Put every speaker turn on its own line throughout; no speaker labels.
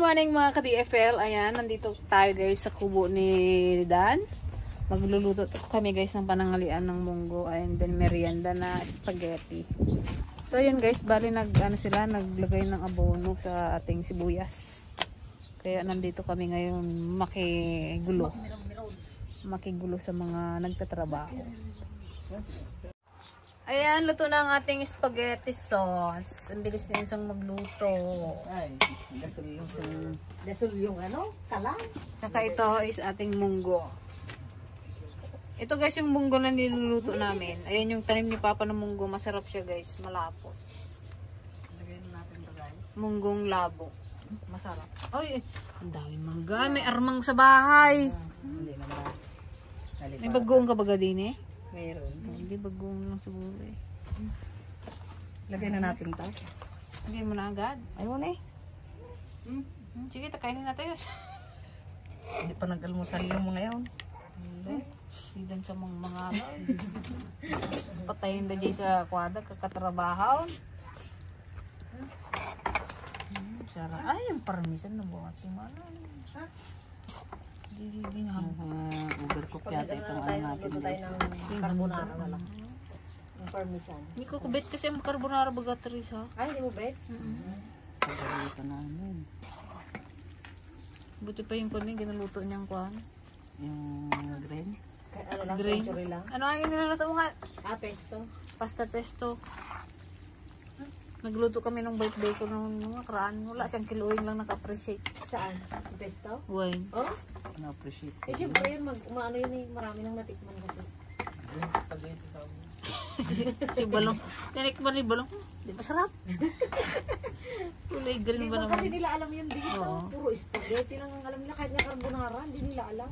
morning mga ka-DFL. Ayan, nandito tayo guys sa kubo ni Dan. Magluluto kami guys ng panangalian ng munggo and then merienda na spaghetti. So yun guys, bali naglagay ng abono sa ating sibuyas. Kaya nandito kami ngayon makigulo sa mga nagtatrabaho. Ayan, luto na ang ating spaghetti sauce. Ang bilis na isang magluto.
Ay, gasol yung kalang.
Tsaka ito is ating munggo. Ito guys yung munggo na niluluto namin. Ayan yung tanim ni Papa ng munggo. Masarap siya guys, malapot.
Lagyan natin ito guys.
Munggong labo. Masarap. Ay, ang daming mangga. May armang sa bahay.
Hindi naman.
May bagoong kabaga din eh.
Mayroon.
Hindi, bagoong lang siguro eh.
Lagyan na natin ito.
Hindi mo na agad.
Ayun eh.
Sige, takainin natin.
Hindi pa nag-almusal yung mga yun.
Sidan sa mga patayin na dyan sa kwada, kakatrabahaw. Sarap. Ay, yung parmesan na buhat yung ano. Hindi na.
Overcook yata itong natin guys.
Carbonara na lang. Yung parmesan.
Hindi ko kubet kasi ang carbonara baga Teresa.
Ay, hindi mo bet?
Paborito namin.
Buti pa yung kuning ginaluto niyang kwan.
Yung green.
Ano lang,
Green.
century lang.
Ano ang iniluto mo nga?
Pesto.
Pasta pesto. Nagluto kami nung birthday ko nung nakaraan. Wala siyang kiluin lang naka-appreciate.
Saan? Pesto?
Wine.
Oh?
Na-appreciate ko.
Siyempre yun, maano yun eh, marami nang natikman kasi.
Si Balong. Tinikman ni Balong. Di ba sarap? Kulay green
Hindi
ba
mo
naman?
kasi nila alam yung dito.
Oo.
Puro spaghetti lang ang alam nila. Kahit nga carbonara, hindi nila alam.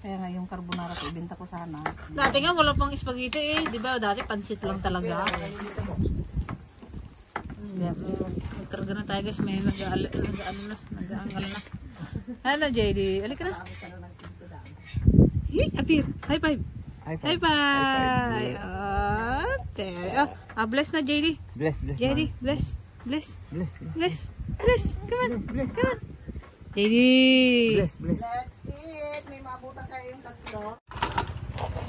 Kaya nga yung carbonara ko, ibenta ko sana.
Dati nga wala pang spaghetti eh. Di ba? Dati pansit lang talaga. Nagkarga na tayo guys. May nag-aangal na. Ano JD? Alik ka na. Hey, appear. High five. High five. Bless na JD.
Bless.
JD, bless. Bless. Come on. JD.
Bless.
That's it. May maabutan kayo yung tatlo.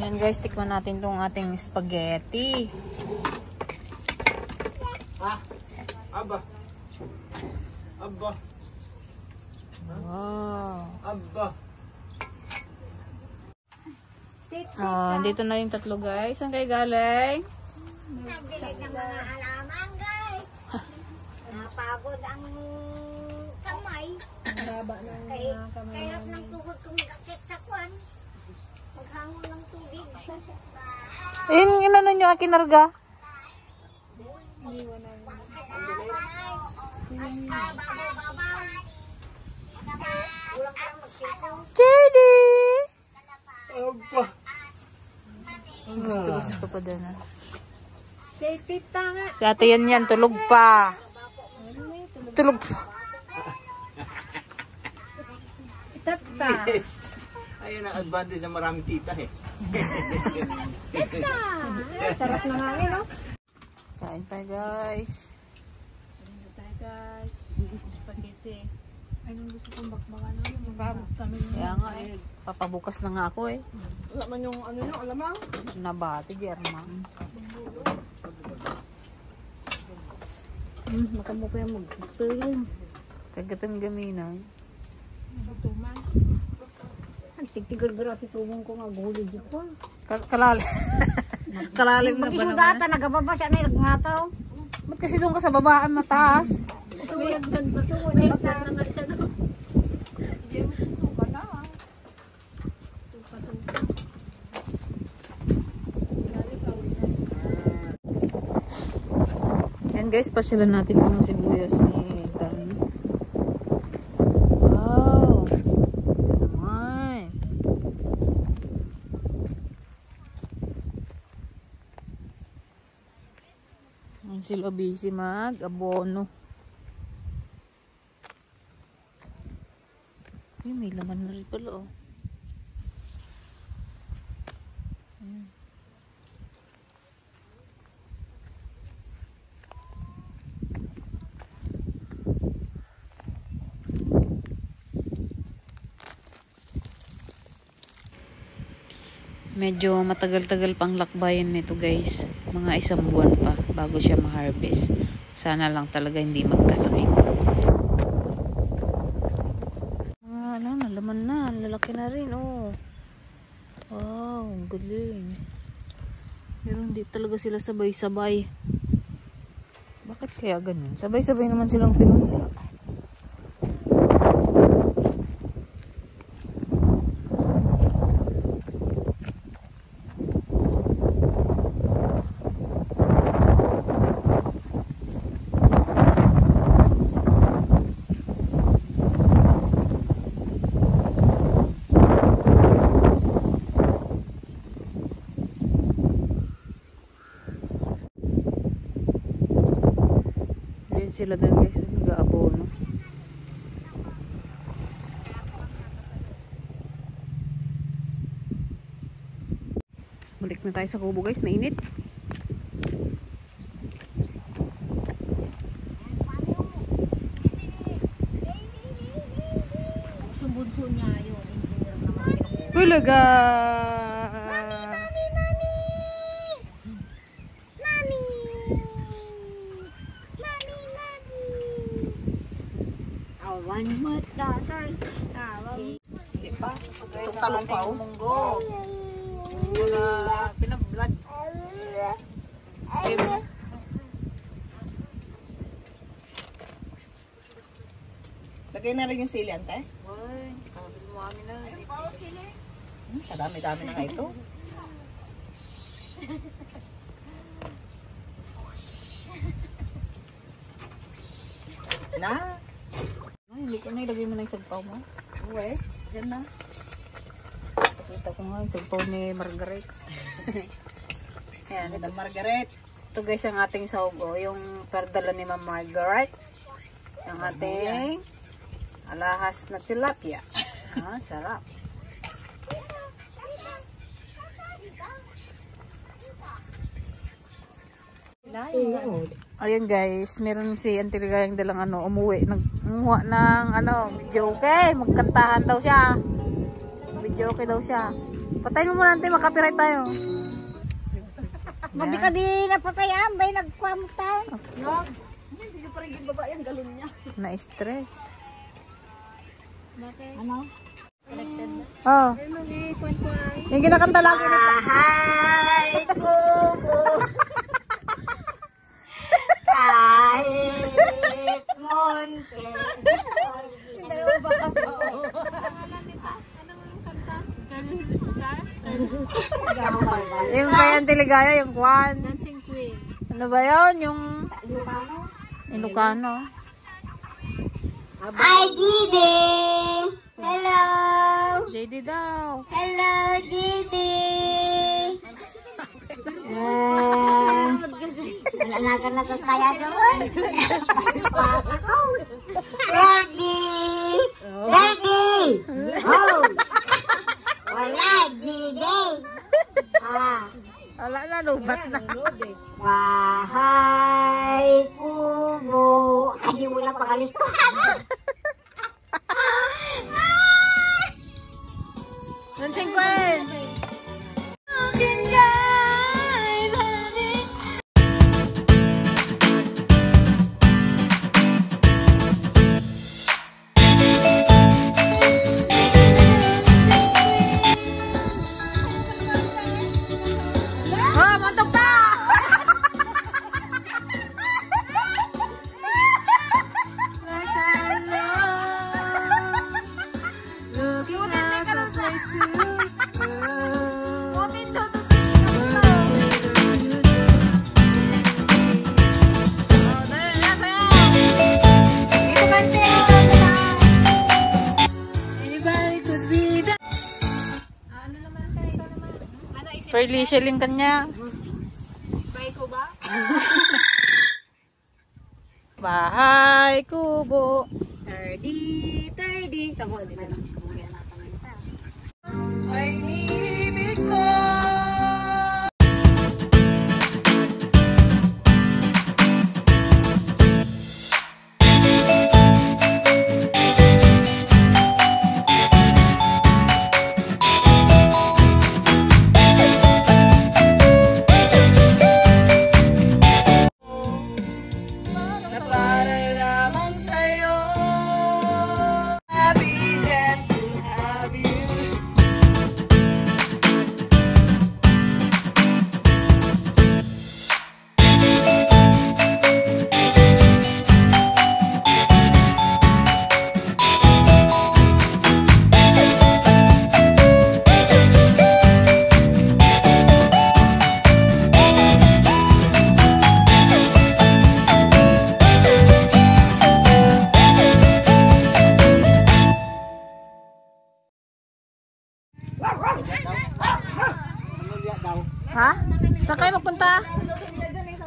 Yan guys, tikman natin tong ating spaghetti.
Abba.
Wow.
Abba.
Dito na yung tatlo guys. Saan kayo galing?
Nagdilig ng mga halaman, guys. Napagod ang kamay. Kaya ng tuhod kong mag-akit sa kwan. Maghango ng tubig.
Yung inano nyo, kinarga? JD!
Abba.
Gusto pa din.
Tita nga.
Si ate yan, tulog pa. Tulog pa.
Tata.
Ayun ang advantage ng maraming tita eh.
Sarap na nga no?
Kain tayo guys.
Spaghetti. Anong gusto kong bakbakan? Mababot kami.
Kaya nga eh, papabukas na nga ako eh.
Wala man yung ano nyo, alamang.
Nabati, Germa.
Makamo ko yung mag-tulong.
Kagatang gaminay.
Tuman. Ang tigtigal-gara si tumong ko nga gulid ko.
Kalalim. Kalalim na ba naman?
Data nagababa siya na nagngataw.
Ba't kasi doon ka sa babaan mataas?
Suyagdan pa to. Nagtata na nga siya doon. Yan guys, pasyalan natin yung sibuyas ni Dan. Wow! Ito naman. Ang sila busy mag-abono. Ay, may laman na rin pala oh. Ayan.
Medyo matagal-tagal pang lakbayan nito guys. Mga 1 buwan pa bago siya ma-harvest. Sana lang talaga hindi magkasakit. Nalaman na. Lalaki na rin. Oh. Wow, ang galing. Pero hindi talaga sila sabay-sabay. Bakit kaya ganun? Sabay-sabay naman silang pinunla. Sila din guys, nag-aabono. Balik na tayo sa kubo guys, mainit.
Yung bunso niya yun. Engineer naman.
Hulaga!
One more daughter.
Hindi pa.
Guys,
Itong talong pa, oh.
munggo. Munggo na pinag-vlog.
Lagay na rin yung sili, ante.
Ay, kami na.
Kadami-dami na nga ito. Na.
Ay, hindi ko na ilagay mo na yung sagpaw mo.
Uwe. Yan na.
Pakita ko nga yung sagpaw ni Margaret. Ayan,
Ito, Margaret.
ito guys ang ating saugo. Yung perdala ni Ma'am Margaret. Yung ating alahas na tilapia. Ah, sarap. Ayun guys, meron si Auntie Ligayang dalang umuwi. Nagmuha ng videoke. Magkantahan daw siya. Videoke daw siya. Patayin mo muna Auntie, makapiright tayo.
Hindi ka di napatayan, bay nagkwamtan. No?
Hindi ko pa rin yung babae, ang galon niya.
Na-stress.
Ano?
Oh. Yung kinakanta lagi na.
Hi, Kubo. Kahit monte. Hindi ko ba
Yung kay Auntie Ligaya, yung Kwan.
Dancing Queen.
Ano ba yun? Yung
Ilocano?
Ilocano.
Hi, Gide! Hello!
JD daw.
Hello, Gide! Nanagan na sa kaya doon. Ready! Ready! Oh! Wala, Gide!
Wala na, lubat na.
Bahay Kubo. Hindi mo lang pakalistuhan.
Dancing Queen! Oh, mantok ka! Pearly shell yung kanya. Bahay Kubo.
30. Tabo, di ba lang?
Ay, ibig ko.
Ha? Saan kayo magpunta?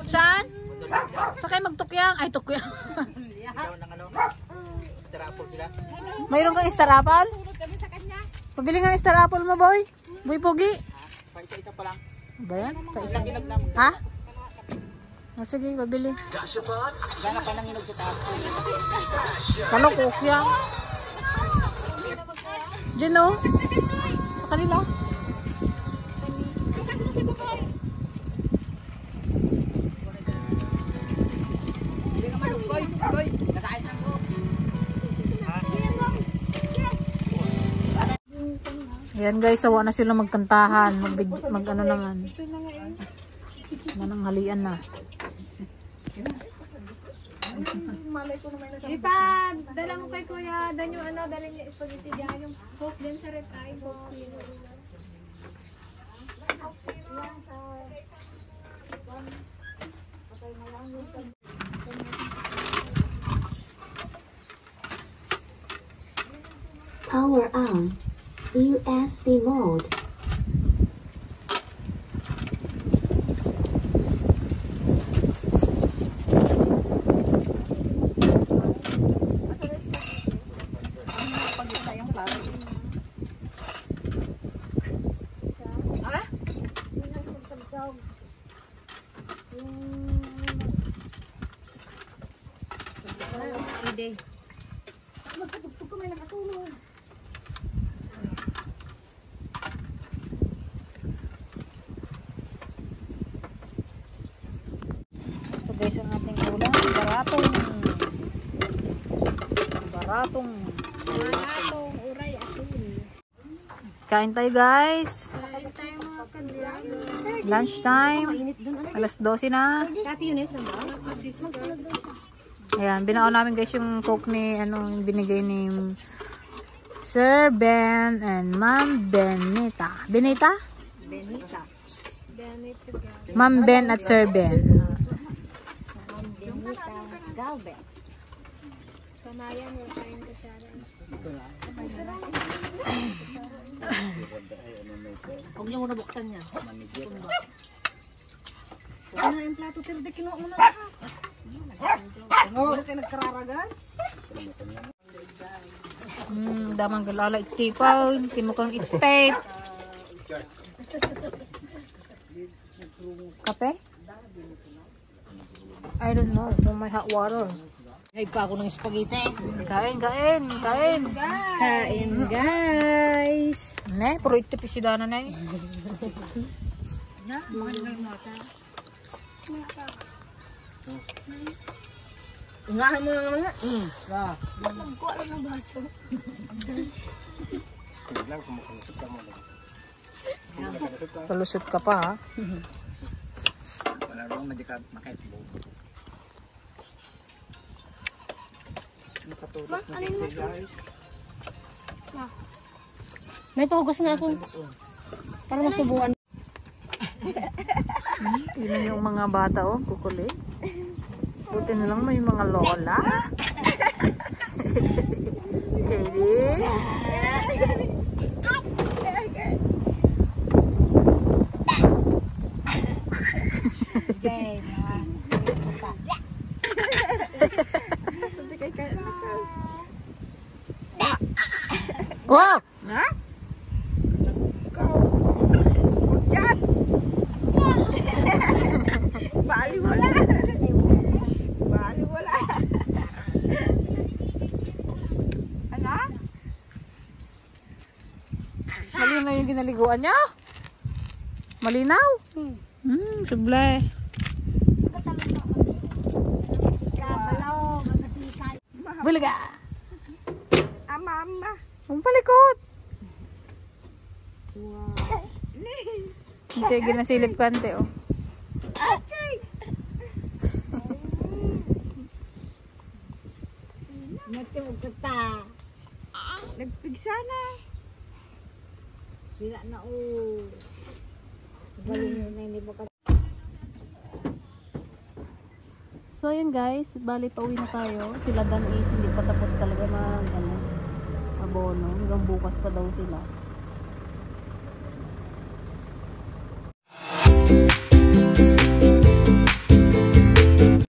Saan? Saan kayo magtukyang? Ay, tukyang.
Ikaw ng ano? Tarapol sila.
Mayroon kang star apple? Pabili nga star apple mo, boy. Boy Pogi.
Pa isa pa lang.
Ba yan? Kaisa.
Ilang lang.
Ha? O sige, pabili.
Gana pa nang inog sa taas.
Kalo, kukyang. Diyan o. Sa kanila. Ayan guys, sawa na sila magkantahan. Mag ano naman. Mananghalian na.
Ipa, dala mo kay Kuya Dan yung ano, dala niya spaghetti dyan, yung Coke din sa rep ay Coke Zero.
Power on. USB mode.
Ito guys ang ating ulam. Baratong
Uray, asin.
kain tayo guys. Lunch time. Alas 12 na.
Dati yun eh, saan ba?
Ayan, binaon namin guys yung coke ni ano, yung binigay ni Sir Ben and Ma'am Benita. Benita?
Benita.
Ma'am Ben at Sir Ben.
Benita. Galvez. Kamayan mo tayong kutsara.
Huwag niyo muna buksan niya. Ano yung plato tiro di kinuha mo na lahat. Ano kayo nagkararagan?
Damang galala itipaw, timukang itip. Kape? I don't know, kung may hot water.
Hay pa ako ng spaghetti.
Kain.
Kain guys.
Ne, puro itip isidana na eh.
Ingahan mo na naman nga.
Palusot ka pa ha.
Wala rin madikab makaitbo. Nakatulog na dito guys.
May pahugas nga ako. Para masubuan.
Tignan yung mga bata oh, kukulit. Buti na lang may mga lola. JD. Wow! Malinaw yung ginaliguan niya? Malinaw? Sublay. Bulaga!
Ama.
Ang palikot! Hindi, ginasilip kante oh.
Nagpigsa na.
Sila na oh. Galing na hindi ba ka.
So yun guys, bali pauwi na tayo. Sila Dan is hindi pa tapos talaga mag abono. Hanggang bukas pa daw sila.